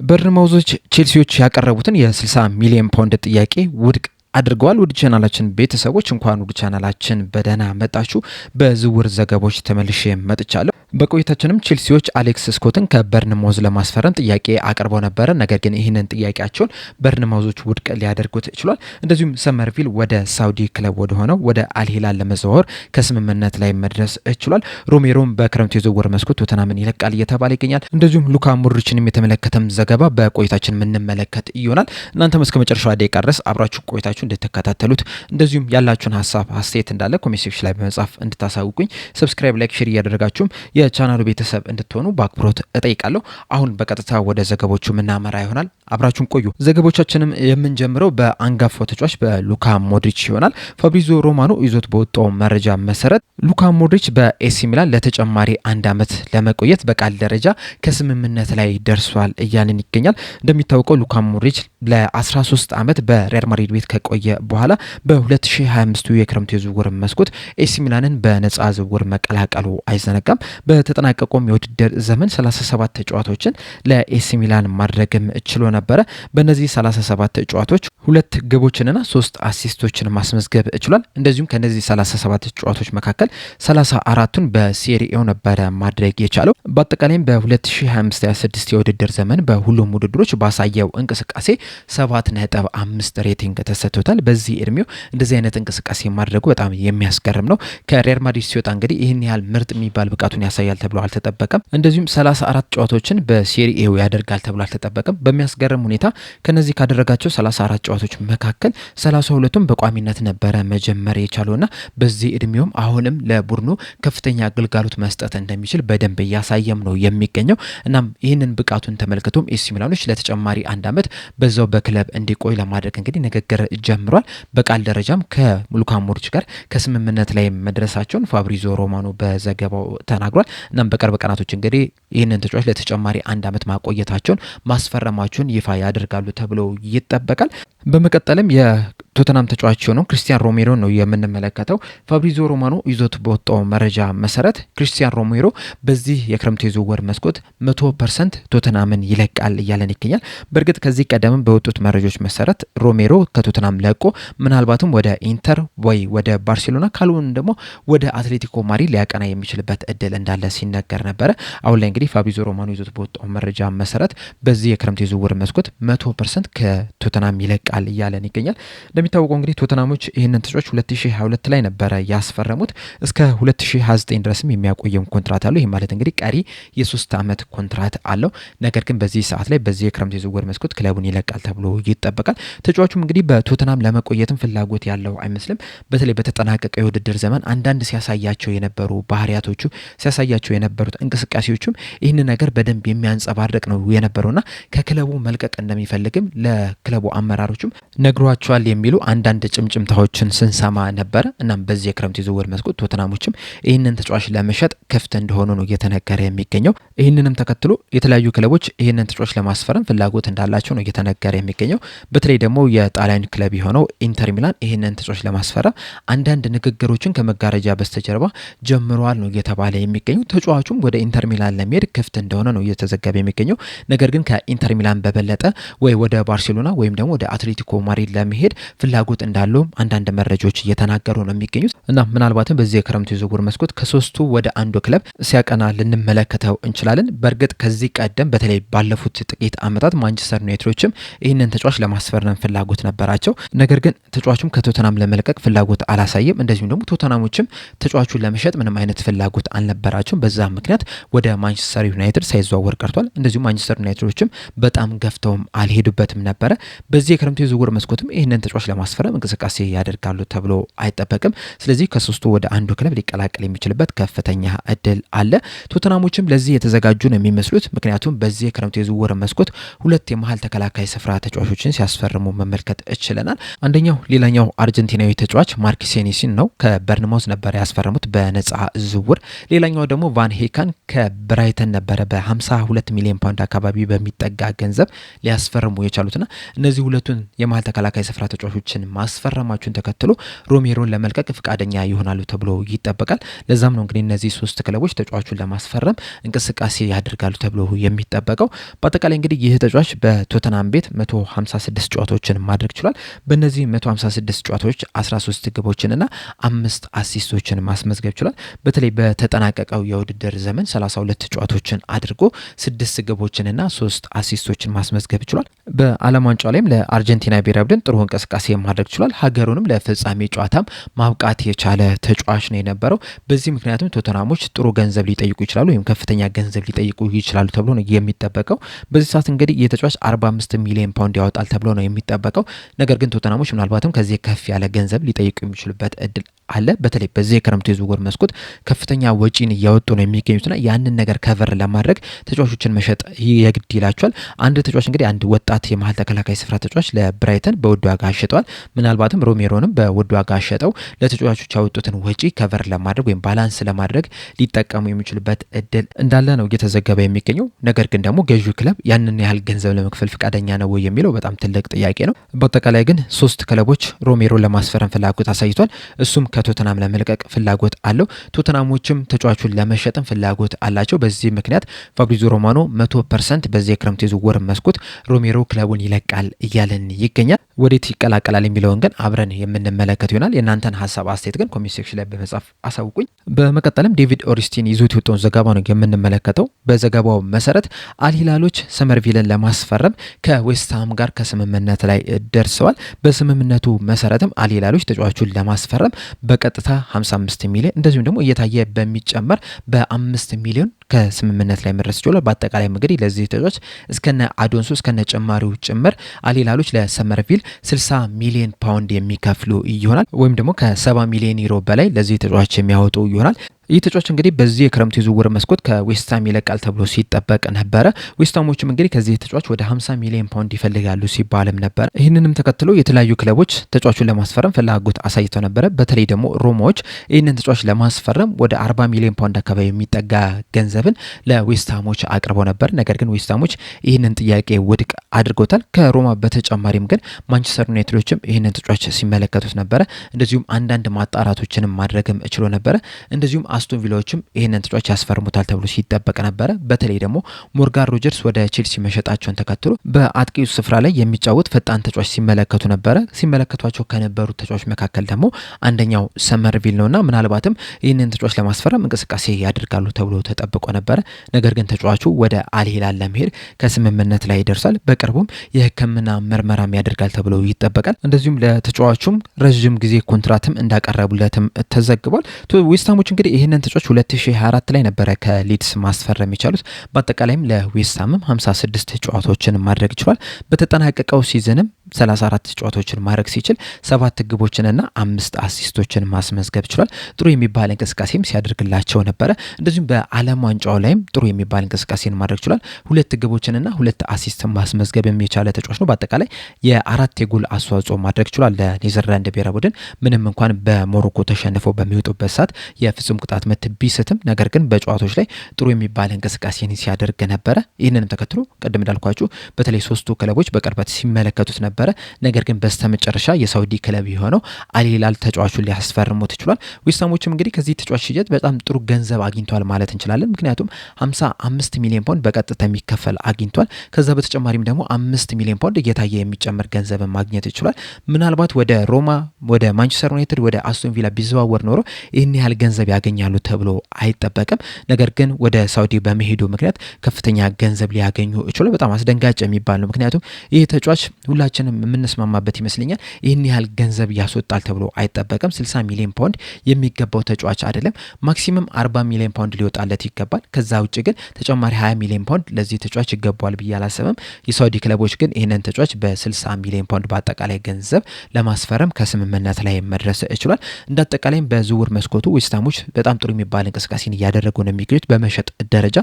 በርንማውዞች ቼልሲዎች ያቀረቡትን የ60 ሚሊዮን ፓውንድ ጥያቄ ውድቅ አድርገዋል። ውድ ቻናላችን ቤተሰቦች እንኳን ውድ ቻናላችን በደህና መጣችሁ። በዝውውር ዘገባዎች ተመልሼ መጥቻለሁ። በቆይታችንም ቼልሲዎች አሌክስ ስኮትን ከበርንማውዝ ለማስፈረም ጥያቄ አቅርበው ነበረ። ነገር ግን ይህንን ጥያቄያቸውን በርንማውዞች ውድቅ ሊያደርጉት ችሏል። እንደዚሁም ሰመርቪል ወደ ሳውዲ ክለብ ወደ ሆነው ወደ አልሂላል ለመዘዋወር ከስምምነት ላይ መድረስ ችሏል። ሮሜሮም በክረምቱ የዝውውር መስኮት ቶተናምን ይለቃል እየተባለ ይገኛል። እንደዚሁም ሉካ ሞድሪችንም የተመለከተም ዘገባ በቆይታችን የምንመለከት ይሆናል። እናንተም እስከ መጨረሻው ደቂቃ ድረስ አብራችሁ ቆይታችሁ እንድትከታተሉት እንደዚሁም ያላችሁን ሀሳብ አስተያየት እንዳለ ኮሜንት ሴክሽን ላይ በመጻፍ እንድታሳውቁኝ ሰብስክራይብ፣ ላይክ፣ ሼር እያደረጋችሁም የቻናሉ ቤተሰብ እንድትሆኑ በአክብሮት እጠይቃለሁ። አሁን በቀጥታ ወደ ዘገቦቹ ምናመራ ይሆናል። አብራችሁን ቆዩ። ዘገቦቻችንም የምንጀምረው በአንጋፋው ተጫዋች በሉካ ሞድሪች ይሆናል። ፋብሪዚዮ ሮማኖ ይዞት በወጣው መረጃ መሰረት ሉካ ሞድሪች በኤሲ ሚላን ለተጨማሪ 1 ዓመት ለመቆየት በቃል ደረጃ ከስምምነት ላይ ደርሷል እያልን ይገኛል። እንደሚታወቀው ሉካ ሞድሪች ለ13 ዓመት በሪያል ማድሪድ ቤት ከቆየ በኋላ በ2025 የክረምቱ የዝውውር መስኮት ኤሲ ሚላንን በነፃ ዝውውር መቀላቀሉ አይዘነጋም። በተጠናቀቀው የውድድር ዘመን 37 ጨዋታዎችን ለኤሲ ሚላን ማድረግም ችሎ ነበረ። በእነዚህ 37 ጨዋታዎች 2 ግቦችንና 3 አሲስቶችን ማስመዝገብ ችሏል። እንደዚሁም ከነዚህ 37 ጨዋታዎች መካከል 34ቱን በሴሪኤው ነበረ ማድረግ የቻለው። በአጠቃላይም በ2025/26 የውድድር ዘመን በሁሉም ውድድሮች ባሳየው እንቅስቃሴ 7.5 ሬቲንግ ተሰጥቶታል። በዚህ እድሜው እንደዚህ አይነት እንቅስቃሴ ማድረጉ በጣም የሚያስገርም ነው። ከሪያል ማድሪድ ሲወጣ እንግዲህ ይህን ያህል ምርጥ የሚባል ብቃቱን ያሳያል ተብሎ አልተጠበቀም። እንደዚሁም 34 ጨዋታዎችን በሴሪኤው ያደርጋል ተብሎ አልተጠበቀም። በሚያስገርም ሁኔታ ከነዚህ ካደረጋቸው 34 ጨዋታዎች መካከል 32ቱን በቋሚነት ነበረ መጀመር የቻለውና በዚህ እድሜውም አሁንም ለቡድኑ ከፍተኛ አገልግሎት መስጠት እንደሚችል በደንብ እያሳየም ነው የሚገኘው። እናም ይህንን ብቃቱን ተመልክቶም ኤሲ ሚላኖች ለተጨማሪ 1 ዓመት በዛው በክለብ እንዲቆይ ለማድረግ እንግዲህ ንግግር ጀምሯል። በቃል ደረጃም ከሉካ ሞድሪች ጋር ከስምምነት ላይ መድረሳቸውን ፋብሪዚዮ ሮማኖ በዘገባው ተናግሯል። እናም በቅርብ ቀናቶች እንግዲህ ይህንን ተጫዋች ለተጨማሪ 1 ዓመት ማቆየታቸውን ማስፈረማቸውን ይፋ ያደርጋሉ ተብሎ ይጠበቃል። በመቀጠልም የቶተናም ተጫዋች የሆነው ክሪስቲያን ሮሜሮ ነው የምንመለከተው። ፋብሪዚዮ ሮማኖ ይዞት በወጣው መረጃ መሰረት ክሪስቲያን ሮሜሮ በዚህ የክረምቱ የዝውውር መስኮት 100% ቶተናምን ይለቃል እያለን ይገኛል። በእርግጥ ከዚህ ቀደምም በወጡት መረጃዎች መሰረት ሮሜሮ ከቶተናም ለቆ ምናልባትም ወደ ኢንተር ወይ ወደ ባርሴሎና ካልሆነ ደግሞ ወደ አትሌቲኮ ማድሪድ ሊያቀና የሚችልበት እድል እንዳለ ሲነገር ነበረ። አሁን ላይ እንግዲህ ፋብሪዚዮ ሮማኖ ይዞት በወጣው መረጃ መሰረት በዚህ የክረምቱ የዝውውር መስኮት 100% ከቶተናም ይለቃል እያለን ይገኛል። እንደሚታወቀው እንግዲህ ቶተናሞች ይህንን ተጫዋች 2022 ላይ ነበረ ያስፈረሙት። እስከ 2029 ድረስም የሚያቆየው ኮንትራት አለው። ይህ ማለት እንግዲህ ቀሪ የ3 ዓመት ኮንትራት አለው። ነገር ግን በዚህ ሰዓት ላይ በዚህ የክረምት የዝውውር መስኮት ክለቡን ይለቃል ተብሎ ይጠበቃል። ተጫዋቹም እንግዲህ በቶተናም ለመቆየትም ፍላጎት ያለው አይመስልም። በተለይ በተጠናቀቀ የውድድር ዘመን አንዳንድ ሲያሳያቸው የነበሩ ባህሪያቶቹ ሲያሳያቸው የነበሩት እንቅስቃሴዎቹም ይህን ነገር በደንብ የሚያንጸባርቅ ነው የነበረውና ከክለቡ መልቀቅ እንደሚፈልግም ለክለቡ አመራሮችም ነግሯቸዋል የሚሉ አንዳንድ ጭምጭምታዎችን ስንሰማ ነበረ። እናም በዚህ የክረምት የዝውውር መስኮት ቶተናሞችም ይህንን ተጫዋች ለመሸጥ ክፍት እንደሆኑ ነው እየተነገረ የሚገኘው። ይህንንም ተከትሎ የተለያዩ ክለቦች ይህንን ተጫዋች ለማስፈረም ፍላጎት እንዳላቸው ነው እየተነገረ የሚገኘው። በተለይ ደግሞ የጣሊያን ክለብ የሆነው ኢንተር ሚላን ይህንን ተጫዋች ለማስፈረም አንዳንድ ንግግሮችን ከመጋረጃ በስተጀርባ ጀምረዋል ነው እየተባለ የሚገኘው። ተጫዋቹም ወደ ኢንተር ሚላን ለመሄድ ክፍት እንደሆነ ነው እየተዘገበ የሚገኘው። ነገር ግን ከኢንተር ሚላን በበለጠ ወይ ወደ ባርሴሎና ወይም ደግሞ ወደ አትሌቲኮ ማድሪድ ለመሄድ ፍላጎት እንዳለው አንዳንድ መረጃዎች እየተናገሩ ነው የሚገኙት እና ምናልባትም በዚህ የክረምቱ የዝውውር መስኮት ከሶስቱ ወደ አንዱ ክለብ ሲያቀና ልንመለከተው እንችላለን። በእርግጥ ከዚህ ቀደም በተለይ ባለፉት ጥቂት ዓመታት ማንቸስተር ዩናይትዶችም ይህንን ተጫዋች ለማስፈረም ፍላጎት ነበራቸው። ነገር ግን ተጫዋቹም ከቶተናም ለመልቀቅ ፍላጎት አላሳየም። እንደዚሁም ደግሞ ቶተናሞችም ተጫዋቹን ለመሸጥ ምንም አይነት ፍላጎት አልነበራቸውም። በዛ ምክንያት ወደ ማንቸስተር ዩናይትድ ሳይዘዋወር ቀርቷል። እንደዚሁም ማንቸስተር ዩናይትዶችም በጣም ገፍተውም አልሄዱበትም ነበረ። በዚህ የክረምቱ የዝውውር መስኮትም ይህንን ተጫዋች ለማስፈረም እንቅስቃሴ ያደርጋሉ ተብሎ አይጠበቅም። ስለዚህ ከሶስቱ ወደ አንዱ ክለብ ሊቀላቀል የሚችልበት ከፍተኛ እድል አለ። ቶተናሞችም ለዚህ የተዘጋጁ ነው የሚመስሉት። ምክንያቱም በዚህ የክረምቱ የዝውውር መስኮት 2 የመሀል ተከላካይ ስፍራ ተጫዋቾችን ሲያስፈርሙ መመልከት ችለናል። አንደኛው ሌላኛው አርጀንቲናዊ ተጫዋች ማርክ ሴኔሲን ነው። ከበርንማውዝ ነበር ያስፈረሙት በነፃ ዝውውር። ሌላኛው ደግሞ ቫን ሄካን ከብራይተን ነበረ በ52 ሚሊዮን ፓውንድ አካባቢ በሚጠጋ ገንዘብ ሊያስፈርሙ የቻሉትና እነዚህ ሁለቱን የመሀል ተከላካይ ስፍራ ተጫዋቾችን ማስፈረማቸውን ተከትሎ ሮሜሮን ለመልቀቅ ፍቃደኛ ይሆናሉ ተብሎ ይጠበቃል። ለዛም ነው እንግዲህ እነዚህ ሶስት ክለቦች ተጫዋቹን ለማስፈረም እንቅስቃሴ ያደርጋሉ ተብሎ የሚጠበቀው። በአጠቃላይ እንግዲህ ይህ ተጫዋች በቶተናም ቤት 156 ጨዋታዎችን ማድረግ ችሏል። በእነዚህ 156 ጨዋታዎች 13 ግቦችንና 5 አሲስቶችን ማስመዝገብ ችሏል። በተለይ በተጠናቀቀው የውድድር ዘመን 32 ጨዋታዎችን አድርጎ 6 ግቦችንና 3 አሲስቶችን ማስመዝገብ ችሏል። በዓለም ዋንጫው ላይም ለአርጀንቲና ብሔራዊ ቡድን ጥሩ እንቅስቃሴ ማድረግ ችሏል። ሀገሩንም ለፍጻሜ ጨዋታም ማብቃት የቻለ ተጫዋች ነው የነበረው። በዚህ ምክንያቱም ቶተናሞች ጥሩ ገንዘብ ሊጠይቁ ይችላሉ ወይም ከፍተኛ ገንዘብ ሊጠይቁ ይችላሉ ተብሎ ነው የሚጠበቀው። በዚህ ሰዓት እንግዲህ የተጫዋች 45 ሚሊዮን ፓውንድ ያወጣል ተብሎ ነው የሚጠበቀው። ነገር ግን ቶተናሞች ምናልባትም ከዚህ ከፍ ያለ ገንዘብ ሊጠይቁ የሚችሉበት እድል አለ። በተለይ በዚህ የክረምቱ የዝውውር መስኮት ከፍተኛ ወጪን እያወጡ ነው የሚገኙትና ያንን ነገር ከቨር ለማድረግ ተጫዋቾችን መሸጥ የግድ ይላቸዋል። አንድ ተጫዋች እንግዲህ አንድ ወጣት የመሀል ተከላካይ ስፍራ ተጫዋች ለብራይተን በውድ ዋጋ አሸጠዋል። ምናልባትም ሮሜሮንም በውድ ዋጋ አሸጠው ለተጫዋቾች ያወጡትን ወጪ ከቨር ለማድረግ ወይም ባላንስ ለማድረግ ሊጠቀሙ የሚችሉበት እድል እንዳለ ነው እየተዘገበ የሚገኘው። ነገር ግን ደግሞ ገዢው ክለብ ያንን ያህል ገንዘብ ለመክፈል ፍቃደኛ ነው ወይ የሚለው በጣም ትልቅ ጥያቄ ነው። በአጠቃላይ ግን 3 ክለቦች ሮሜሮን ለማስፈረም ፍላጎት አሳይቷል። እሱም ከቶተናም ለመልቀቅ ፍላጎት አለው። ቶተናሞችም ተጫዋቹን ለመሸጥም ፍላጎት አላቸው። በዚህ ምክንያት ፋብሪዚዮ ሮማኖ 100% በዚህ የክረምት የዝውውር መስኮት ሮሜሮ ክለቡን ይለቃል እያለን ይገኛል። ወዴት ይቀላቀላል የሚለውን ግን አብረን የምንመለከት ይሆናል። የእናንተን ሀሳብ አስተያየት ግን ኮሜንት ሴክሽን ላይ በመጻፍ አሳውቁኝ። በመቀጠልም ዴቪድ ኦሪስቲን ይዞት የወጣውን ዘገባ ነው የምንመለከተው። በዘገባው መሰረት አልሂላሎች ሰመርቪልን ለማስፈረም ከዌስትሃም ጋር ከስምምነት ላይ ደርሰዋል። በስምምነቱ መሰረትም አልሂላሎች ተጫዋቹን ለማስፈረም በቀጥታ 55 ሚሊዮን እንደዚሁም ደግሞ እየታየ በሚጨመር በ5 ሚሊዮን ከስምምነት ላይ መድረስ ይችላል። በአጠቃላይ እንግዲህ ለዚህ ተጫዋች እስከነ አዶንሶ እስከነ ጨማሪው ጭምር አልሂላሎች ለሰመርቪል 60 ሚሊዮን ፓውንድ የሚከፍሉ ይሆናል ወይም ደግሞ ከ70 ሚሊዮን ዩሮ በላይ ለዚህ ተጫዋች የሚያወጡ ይሆናል። ይህ ተጫዋች እንግዲህ በዚህ የክረምቱ የዝውውር መስኮት ከዌስትሃም ይለቃል ተብሎ ሲጠበቅ ነበረ። ዌስትሃሞችም እንግዲህ ከዚህ ተጫዋች ወደ 50 ሚሊዮን ፓውንድ ይፈልጋሉ ሲባልም ነበር። ይህንንም ተከትሎ የተለያዩ ክለቦች ተጫዋቹን ለማስፈረም ፍላጎት አሳይተው ነበረ። በተለይ ደግሞ ሮማዎች ይህንን ተጫዋች ለማስፈረም ወደ 40 ሚሊዮን ፓውንድ አካባቢ የሚጠጋ ገንዘብን ለዌስትሃሞች አቅርበው ነበር። ነገር ግን ዌስትሃሞች ይህንን ጥያቄ ውድቅ አድርጎታል። ከሮማ በተጨማሪም ግን ማንቸስተር ዩናይትዶችም ይህንን ተጫዋች ሲመለከቱት ነበረ። እንደዚሁም አንዳንድ ማጣራቶችንም ማድረግም እችሎ ነበረ። እንደዚሁም አስቶን ቪላዎችም ይህንን ተጫዋች ያስፈርሙታል ተብሎ ሲጠበቅ ነበረ። በተለይ ደግሞ ሞርጋን ሮጀርስ ወደ ቼልሲ መሸጣቸውን ተከትሎ በአጥቂው ስፍራ ላይ የሚጫወት ፈጣን ተጫዋች ሲመለከቱ ነበረ። ሲመለከቷቸው ከነበሩት ተጫዋች መካከል ደግሞ አንደኛው ሰመርቪል ነውና ምናልባትም ይህንን ተጫዋች ለማስፈረም እንቅስቃሴ ያደርጋሉ ተብሎ ተጠብቆ ነበረ። ነገር ግን ተጫዋቹ ወደ አልሂላል ለመሄድ ከስምምነት ላይ ይደርሳል። በቅርቡም የሕክምና ምርመራም ያደርጋል ተብሎ ይጠበቃል። እንደዚሁም ለተጫዋቹም ረዥም ጊዜ ኮንትራትም እንዳቀረቡለትም ተዘግቧል። ዌስትሃሞች እንግዲህ ይህንን ተጫዋች 2024 ላይ ነበረ ከሊድስ ማስፈረም የቻሉት። በአጠቃላይም ለዌስትሃምም 56 ጨዋታዎችን ማድረግ ችሏል። በተጠናቀቀው ሲዝንም 34 ጨዋታዎችን ማድረግ ሲችል 7 ግቦችንና 5 አሲስቶችን ማስመዝገብ ችሏል። ጥሩ የሚባል እንቅስቃሴም ሲያደርግላቸው ነበረ። እንደዚሁም በዓለም ዋንጫው ላይም ጥሩ የሚባል እንቅስቃሴን ማድረግ ችሏል። 2 ግቦችንና 2 አሲስትን ማስመዝገብ የቻለ ተጫዋች ነው። በአጠቃላይ የ4 የጎል አስተዋጽኦ ማድረግ ችሏል ለኔዘርላንድ ብሔራዊ ቡድን ምንም እንኳን በሞሮኮ ተሸንፈው በሚወጡበት ሰዓት የፍጹም ቅጣት ምት ቢስትም ነገር ግን በጨዋታዎች ላይ ጥሩ የሚባል እንቅስቃሴን ሲያደርግ ነበረ። ይህንንም ተከትሎ ቅድም እንዳልኳችሁ በተለይ 3ቱ ክለቦች በቅርበት ሲመለከቱት ነበረ። ነገር ግን በስተመጨረሻ የሳውዲ ክለብ የሆነው አልሂላል ተጫዋቹን ሊያስፈርሙት ይችላል። ዌስትሃሞችም እንግዲህ ከዚህ ተጫዋች ሽያጭ በጣም ጥሩ ገንዘብ አግኝቷል ማለት እንችላለን። ምክንያቱም 55 ሚሊዮን ፓውንድ በቀጥታ የሚከፈል አግኝቷል። ከዛ በተጨማሪም ደግሞ 5 ሚሊዮን ፓውንድ እየታየ የሚጨመር ገንዘብ ማግኘት ይችላል። ምናልባት ወደ ሮማ፣ ወደ ማንቸስተር ዩናይትድ፣ ወደ አስቶን ቪላ ቢዘዋወር ኖሮ ይህን ያህል ገንዘብ ያገኛሉ ተብሎ አይጠበቅም። ነገር ግን ወደ ሳውዲ በመሄዱ ምክንያት ከፍተኛ ገንዘብ ሊያገኙ ይችላል። በጣም አስደንጋጭ የሚባል ነው። ምክንያቱም ይህ ተጫዋች ሁላችንም የምንስማማበት ይመስለኛል ይህን ያህል ገንዘብ ያስወጣል ተብሎ አይጠበቅም። 60 ሚሊዮን ፓውንድ የሚገባው ተጫዋች አይደለም። ማክሲመም 40 ሚሊዮን ፓውንድ ሊወጣለት ይገባል። ከዛ ውጭ ግን ተጨማሪ 20 ሚሊዮን ፓውንድ ለዚህ ተጫዋች ይገባዋል ብዬ አላሰብም። የሳውዲ ክለቦች ግን ይህንን ተጫዋች በ60 ሚሊዮን ፓውንድ በአጠቃላይ ገንዘብ ለማስፈረም ከስምምነት ላይ መድረስ ይችላል። እንደ አጠቃላይም በዝውውር መስኮቱ ዌስትሃሞች በጣም ጥሩ የሚባል እንቅስቃሴን እያደረጉ ነው የሚገኙት በመሸጥ ደረጃ።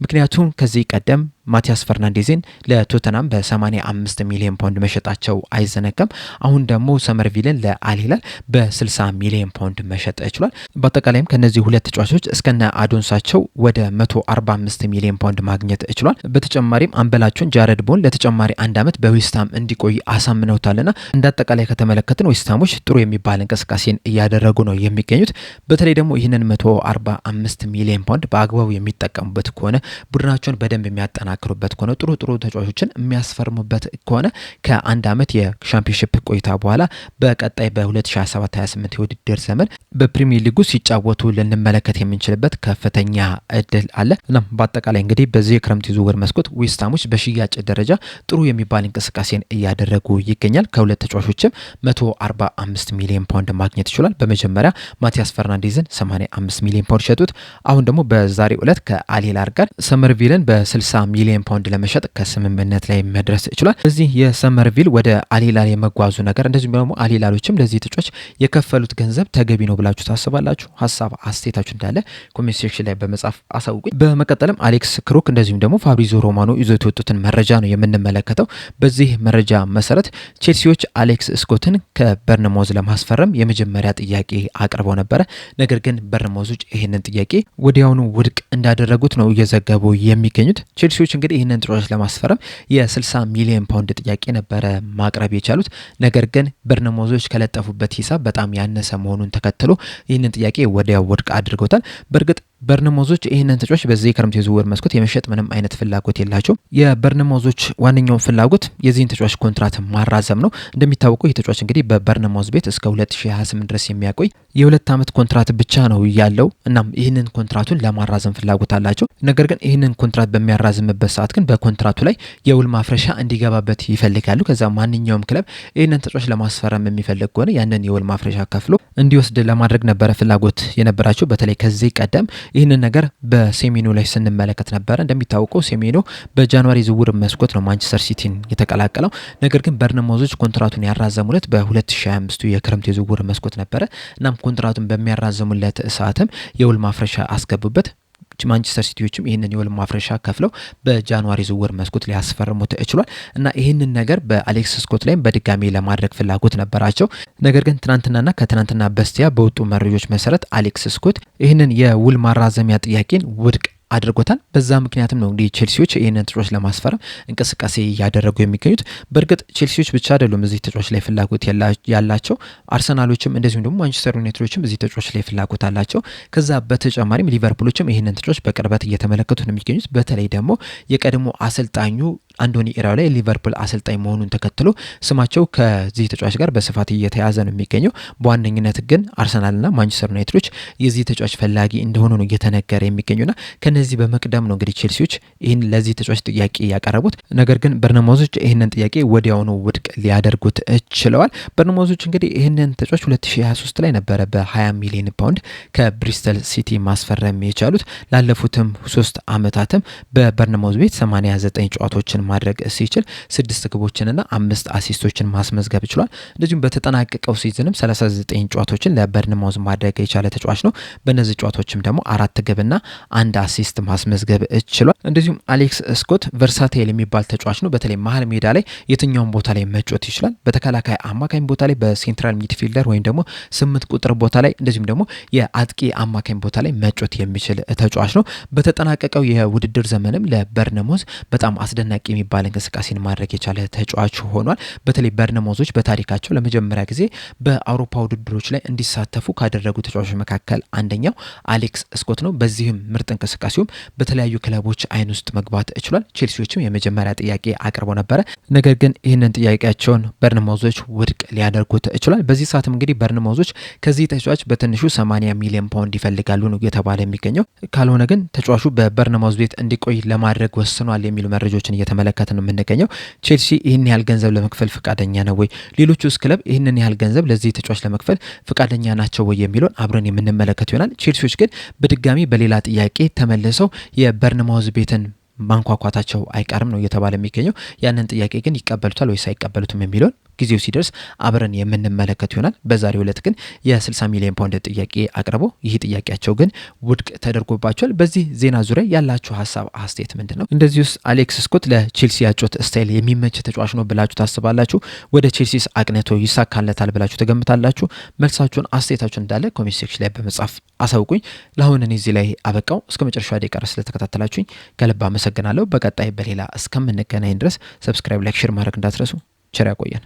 ምክንያቱም ከዚህ ቀደም ማቲያስ ፈርናንዴዝን ለቶተናም በ85 ሚሊዮን ፓውንድ መሸጣቸው አይዘነጋም። አሁን ደግሞ ሰመርቪልን ለአልሂላል በ60 ሚሊዮን ፓውንድ መሸጥ ችሏል። በአጠቃላይም ከነዚህ ሁለት ተጫዋቾች እስከነ አዶንሳቸው ወደ 145 ሚሊዮን ፓውንድ ማግኘት ችሏል። በተጨማሪም አምበላቸውን ጃረድ ቦን ለተጨማሪ አንድ ዓመት በዌስትሃም እንዲቆይ አሳምነውታልና እንዳጠቃላይ ከተመለከትን ዌስትሃሞች ጥሩ የሚባል እንቅስቃሴን እያደረጉ ነው የሚገኙት። በተለይ ደግሞ ይህንን 145 ሚሊዮን ፓውንድ በአግባቡ የሚጠቀሙበት ከሆነ ቡድናቸውን በደንብ የሚያጠናክሩበት ከሆነ ጥሩ ተጫዋቾችን የሚያስፈርሙበት ከሆነ ከአንድ ዓመት የሻምፒዮንሺፕ ቆይታ በኋላ በቀጣይ በ2027-28 የውድድር ዘመን በፕሪሚየር ሊጉ ሲጫወቱ ልንመለከት የምንችልበት ከፍተኛ እድል አለ። እናም በአጠቃላይ እንግዲህ በዚህ የክረምት ዝውውር መስኮት ዌስትሃሞች በሽያጭ ደረጃ ጥሩ የሚባል እንቅስቃሴን እያደረጉ ይገኛል። ከሁለት ተጫዋቾችም 145 ሚሊዮን ፓውንድ ማግኘት ይችላል። በመጀመሪያ ማቲያስ ፈርናንዴዝን 85 ሚሊዮን ፓውንድ ሸጡት። አሁን ደግሞ በዛሬው ዕለት ከአልሂላል ጋር ሰመርቪልን በ60 ሚሊዮን ፓውንድ ለመሸጥ ከስምምነት ላይ መድረስ ይችላል። በዚህ የሰመርቪል ወደ አልሂላል የመጓዙ ነገር እንደዚሁም ደግሞ አልሂላሎችም ለዚህ ተጫዋች የከፈሉት ገንዘብ ተገቢ ነው ብላችሁ ታስባላችሁ? ሀሳብ አስተያየታችሁ እንዳለ ኮሜንት ሴክሽን ላይ በመጻፍ አሳውቁኝ። በመቀጠልም አሌክስ ክሩክ እንደዚሁም ደግሞ ፋብሪዞ ሮማኖ ይዞት የወጡትን መረጃ ነው የምንመለከተው። በዚህ መረጃ መሰረት ቼልሲዎች አሌክስ ስኮትን ከበርንማውዝ ለማስፈረም የመጀመሪያ ጥያቄ አቅርበው ነበረ። ነገር ግን በርንማውዞች ይህንን ጥያቄ ወዲያውኑ ውድቅ እንዳደረጉት ነው እየዘገቡ የሚገኙት። ቼልሲዎች እንግዲህ ይህንን ተጫዋች ለማስፈረም የ60 ሚሊዮን ፓውንድ ጥያቄ ነበረ ማቅረብ የቻሉት። ነገር ግን በርንማውዞች ከለጠፉበት ሂሳብ በጣም ያነሰ መሆኑን ተከትሎ ይህንን ጥያቄ ወዲያው ውድቅ አድርገውታል። በእርግጥ በርንማውዞች ይህንን ተጫዋች በዚህ የክረምት የዝውውር መስኮት የመሸጥ ምንም አይነት ፍላጎት የላቸውም። የበርንማውዞች ዋነኛው ፍላጎት የዚህን ተጫዋች ኮንትራት ማራዘም ነው። እንደሚታወቀው ይህ ተጫዋች እንግዲህ በበርንማውዝ ቤት እስከ 2028 ድረስ የሚያቆይ የ2 ዓመት ኮንትራት ብቻ ነው ያለው። እናም ይህንን ኮንትራቱን ለማራዘም ፍላጎት አላቸው። ነገር ግን ይህንን ኮንትራት በሚያራዝምበት ሰዓት ግን በኮንትራቱ ላይ የውል ማፍረሻ እንዲገባበት ይፈልጋሉ። ከዛ ማንኛውም ክለብ ይህንን ተጫዋች ለማስፈረም የሚፈልግ ከሆነ ያንን የውል ማፍረሻ ከፍሎ እንዲወስድ ለማድረግ ነበረ ፍላጎት የነበራቸው። በተለይ ከዚህ ቀደም ይህንን ነገር በሴሜኖ ላይ ስንመለከት ነበረ። እንደሚታወቀው ሴሜኖ በጃንዋሪ ዝውውር መስኮት ነው ማንቸስተር ሲቲን የተቀላቀለው። ነገር ግን በርንማውዞች ኮንትራቱን ያራዘሙለት በ2025 የክረምት የዝውውር መስኮት ነበረ። እናም ኮንትራቱን በሚያራዘሙለት ሰዓትም የውል ማፍረሻ አስገቡበት። ማንቸስተር ሲቲዎችም ይህንን የውል ማፍረሻ ከፍለው በጃንዋሪ ዝውውር መስኮት ሊያስፈርሙት ችሏል እና ይህንን ነገር በአሌክስ ስኮት ላይም በድጋሚ ለማድረግ ፍላጎት ነበራቸው። ነገር ግን ትናንትናና ከትናንትና በስቲያ በወጡ መረጃዎች መሰረት አሌክስ ስኮት ይህንን የውል ማራዘሚያ ጥያቄን ውድቅ አድርጎታል። በዛ ምክንያትም ነው እንግዲህ ቼልሲዎች ይህንን ተጫዋች ለማስፈረም እንቅስቃሴ እያደረጉ የሚገኙት። በእርግጥ ቼልሲዎች ብቻ አይደሉም እዚህ ተጫዋች ላይ ፍላጎት ያላቸው፣ አርሰናሎችም እንደዚሁም ደግሞ ማንቸስተር ዩናይትዶችም እዚህ ተጫዋች ላይ ፍላጎት አላቸው። ከዛ በተጨማሪም ሊቨርፑሎችም ይህንን ተጫዋች በቅርበት እየተመለከቱት ነው የሚገኙት። በተለይ ደግሞ የቀድሞ አሰልጣኙ አንዶኒ ኢራኦላ ሊቨርፑል አሰልጣኝ መሆኑን ተከትሎ ስማቸው ከዚህ ተጫዋች ጋር በስፋት እየተያዘ ነው የሚገኘው። በዋነኝነት ግን አርሰናልና ማንቸስተር ዩናይትዶች የዚህ ተጫዋች ፈላጊ እንደሆኑ ነው እየተነገረ የሚገኙና ከነዚህ በመቅደም ነው እንግዲህ ቼልሲዎች ይህን ለዚህ ተጫዋች ጥያቄ ያቀረቡት። ነገር ግን በርንማውዞች ይህንን ጥያቄ ወዲያውኑ ውድቅ ሊያደርጉት ችለዋል። በርንማውዞች እንግዲህ ይህንን ተጫዋች 2023 ላይ ነበረ በ20 ሚሊዮን ፓውንድ ከብሪስተል ሲቲ ማስፈረም የቻሉት። ላለፉትም 3 ዓመታትም በበርንማውዝ ቤት 89 ጨዋታዎችን ማድረግ ሲችል 6 ግቦችንና 5 አሲስቶችን ማስመዝገብ ችሏል። እንደዚሁም በተጠናቀቀው ሲዝንም 39 ጨዋታዎችን ለበርንማውዝ ማድረግ የቻለ ተጫዋች ነው። በእነዚህ ጨዋታዎችም ደግሞ 4 ግብና 1 አሲስት ማስመዝገብ ችሏል። እንደዚሁም አሌክስ ስኮት ቨርሳታይል የሚባል ተጫዋች ነው። በተለይ መሀል ሜዳ ላይ የትኛውን ቦታ ላይ መጫወት ይችላል። በተከላካይ አማካኝ ቦታ ላይ፣ በሴንትራል ሚድፊልደር ወይም ደግሞ 8 ቁጥር ቦታ ላይ፣ እንደዚሁም ደግሞ የአጥቂ አማካኝ ቦታ ላይ መጫወት የሚችል ተጫዋች ነው። በተጠናቀቀው የውድድር ዘመንም ለበርንማውዝ በጣም አስደናቂ የሚባል እንቅስቃሴን ማድረግ የቻለ ተጫዋች ሆኗል። በተለይ በርንማውዞች በታሪካቸው ለመጀመሪያ ጊዜ በአውሮፓ ውድድሮች ላይ እንዲሳተፉ ካደረጉ ተጫዋቾች መካከል አንደኛው አሌክስ ስኮት ነው። በዚህም ምርጥ እንቅስቃሴውም በተለያዩ ክለቦች አይን ውስጥ መግባት ችሏል። ቼልሲዎችም የመጀመሪያ ጥያቄ አቅርበው ነበረ። ነገር ግን ይህንን ጥያቄያቸውን በርንማውዞች ውድቅ ሊያደርጉት ችሏል። በዚህ ሰዓትም እንግዲህ በርንማውዞች ከዚህ ተጫዋች በትንሹ 80 ሚሊዮን ፓውንድ ይፈልጋሉ ነው እየተባለ የሚገኘው። ካልሆነ ግን ተጫዋቹ በበርንማውዝ ቤት እንዲቆይ ለማድረግ ወስኗል የሚሉ መረጃዎችን እየተመለከተ ነው የምንገኘው። ቼልሲ ይህን ያህል ገንዘብ ለመክፈል ፈቃደኛ ነው ወይ? ሌሎቹስ ክለብ ይህንን ያህል ገንዘብ ለዚህ ተጫዋች ለመክፈል ፈቃደኛ ናቸው ወይ የሚለውን አብረን የምንመለከት ይሆናል። ቼልሲዎች ግን በድጋሚ በሌላ ጥያቄ ተመልሰው የበርንማውዝ ቤትን ማንኳኳታቸው አይቀርም ነው እየተባለ የሚገኘው። ያንን ጥያቄ ግን ይቀበሉታል ወይስ አይቀበሉትም የሚለውን ጊዜው ሲደርስ አብረን የምንመለከት ይሆናል። በዛሬው ዕለት ግን የ60 ሚሊዮን ፓውንድ ጥያቄ አቅርበው ይህ ጥያቄያቸው ግን ውድቅ ተደርጎባቸዋል። በዚህ ዜና ዙሪያ ያላችሁ ሀሳብ አስተያየት ምንድነው? እንደዚሁስ አሌክስ ስኮት ለቼልሲ ያጮት ስታይል የሚመች ተጫዋች ነው ብላችሁ ታስባላችሁ? ወደ ቼልሲስ አቅንቶ ይሳካለታል ብላችሁ ተገምታላችሁ? መልሳችሁን አስተያየታችሁን እንዳለ ኮሜንት ሴክሽን ላይ በመጻፍ አሳውቁኝ። ለአሁን እኔ እዚህ ላይ አበቃው። እስከ መጨረሻ ደቂቃ ስለተከታተላችሁኝ ከልብ አመሰግናለሁ። በቀጣይ በሌላ እስከምንገናኝ ድረስ ሰብስክራይብ፣ ላይክ፣ ሼር ማድረግ እንዳትረሱ። ቸር ያቆየን።